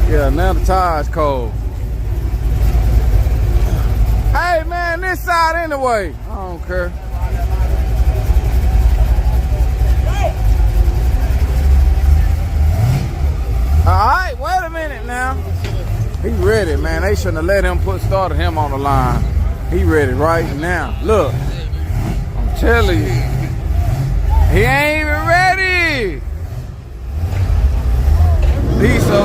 Yeah, now the tire's cold. Hey man, this side anyway. I don't care. Alright, wait a minute now. He ready, man. They shouldn't have let him started him on the line. He ready right now. Look. I'm telling you. He ain't even ready. He's so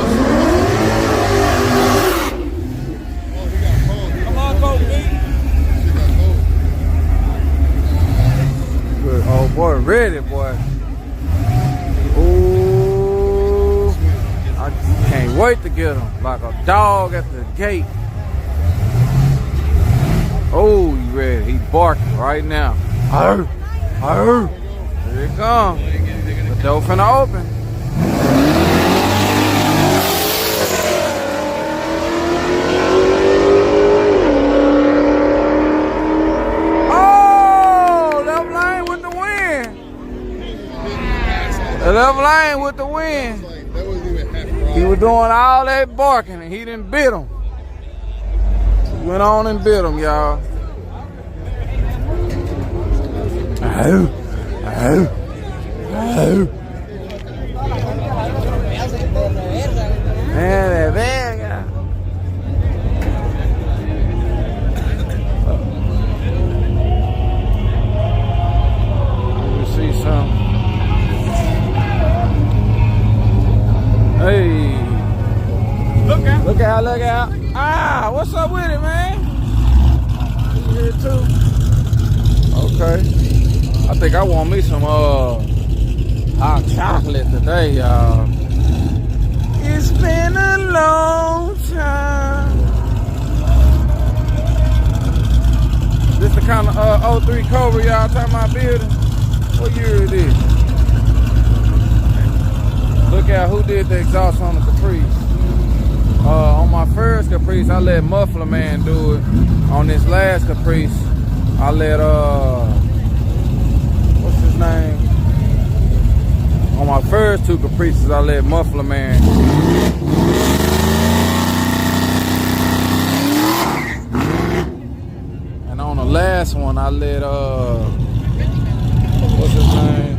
come on, go, good. Oh boy, ready, boy. Ooh, I can't wait to get him like a dog at the gate. Oh, he ready. He barking right now. Arr, arr. Here it comes. The door finna open. The left lane with the wind. He was doing all that barking and he didn't bit him. He went on and bit him, y'all. Oh, oh, oh. Man, that bad guy. Let me see something. Hey, look out, look out, look out. Ah, what's up with it, man? You here too? Okay. I think I want me some hot chocolate today, y'all. It's been a long time. This the kind of 03 Cobra y'all talking about building? What year it is? Look at who did the exhaust on the Caprice. On my first Caprice, I let Muffler Man do it. On this last Caprice, I let what's his name? On my first two Caprices, I let Muffler Man. And on the last one, I let what's his name?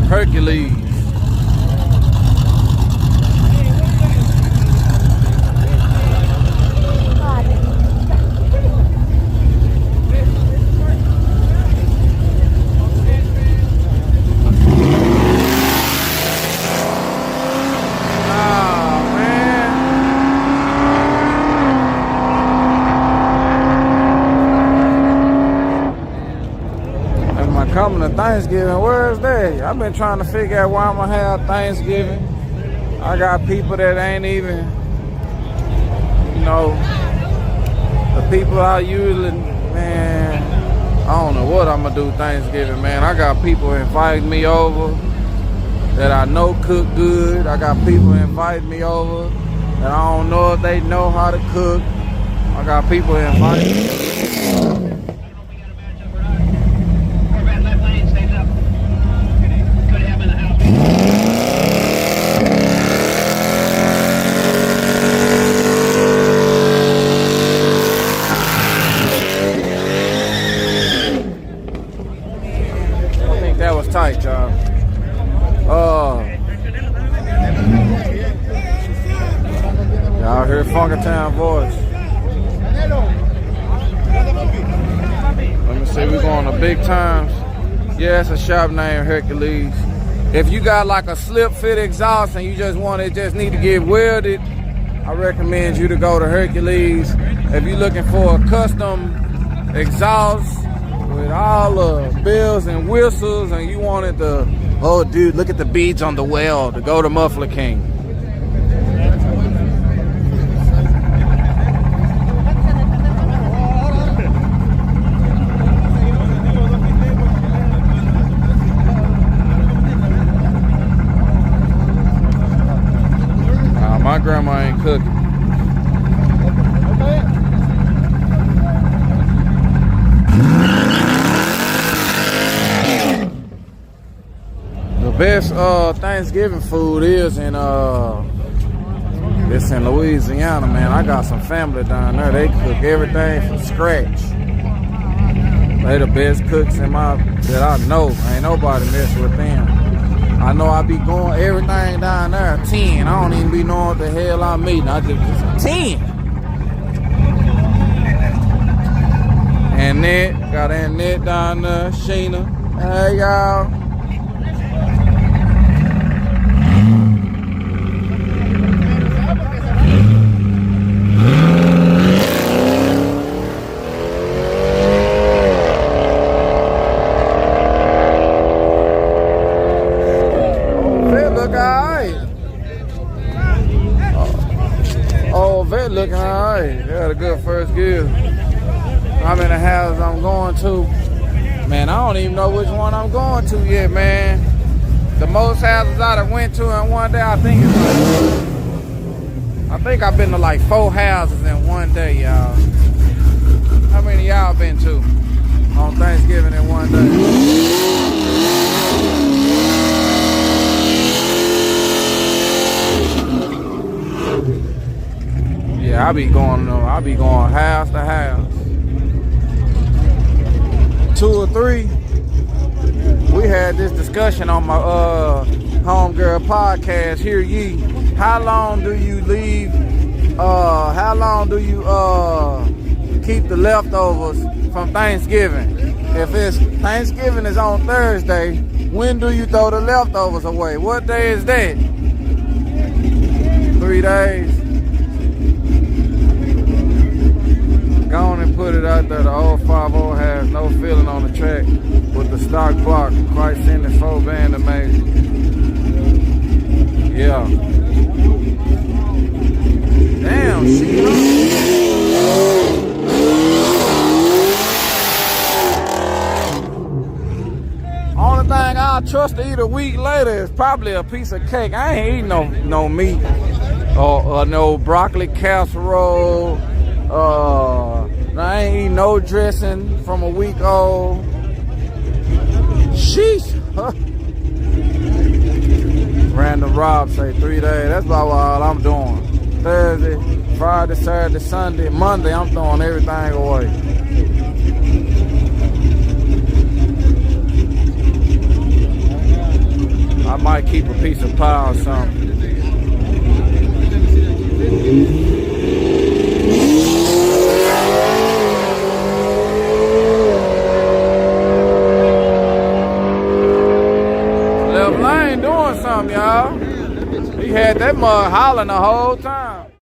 Hercules. Coming to Thanksgiving, where's that? I've been trying to figure out why I'm gonna have Thanksgiving. I got people that ain't even, you know, the people I usually, man, I don't know what I'm gonna do Thanksgiving, man. I got people inviting me over that I know cook good. I got people inviting me over that I don't know if they know how to cook. I got people inviting me. Tight, y'all. Y'all hear Funkertown voice. Let me see, we're going to Big Times. Yeah, it's a shop named Hercules. If you got like a slip fit exhaust and you just need to get welded, I recommend you to go to Hercules. If you're looking for a custom exhaust with all the bells and whistles and you wanted the, oh dude, look at the beads on the weld, to go to Muffler King. My grandma ain't cooking. best Thanksgiving food is in it's in Louisiana, man. I got some family down there. They cook everything from scratch. They the best cooks that I know. Ain't nobody mess with them. I know I be going everything down there 10. I don't even be knowing what the hell I'm eating. I just 10. And Ned, got Annette down there, Sheena. Hey y'all. Vet looking alright. They had a good first gear. How many houses I'm going to? Man, I don't even know which one I'm going to yet, man. The most houses I done went to in one day, I think I've been to like 4 houses in one day, y'all. How many y'all been to on Thanksgiving in one day? Yeah, I be going house to house. 2 or 3. We had this discussion on my homegirl podcast, Hear Ye. How long do you leave? How long do you keep the leftovers from Thanksgiving? If it's Thanksgiving is on Thursday, when do you throw the leftovers away? What day is that? 3 days. Go on and put it out there. The old 5-0 has no feeling on the track with the stock block. Quite seen the 4-band amazing. Yeah. Damn, she Only thing I'll trust to eat a week later is probably a piece of cake. I ain't eating no meat or no broccoli casserole. I ain't eating no dressing from a week old. Sheesh. Random Rob say 3 days. That's about all I'm doing. Thursday, Friday, Saturday, Sunday, Monday, I'm throwing everything away. I might keep a piece of pie or something. Lane doing something, y'all. He had that mug hollering the whole time.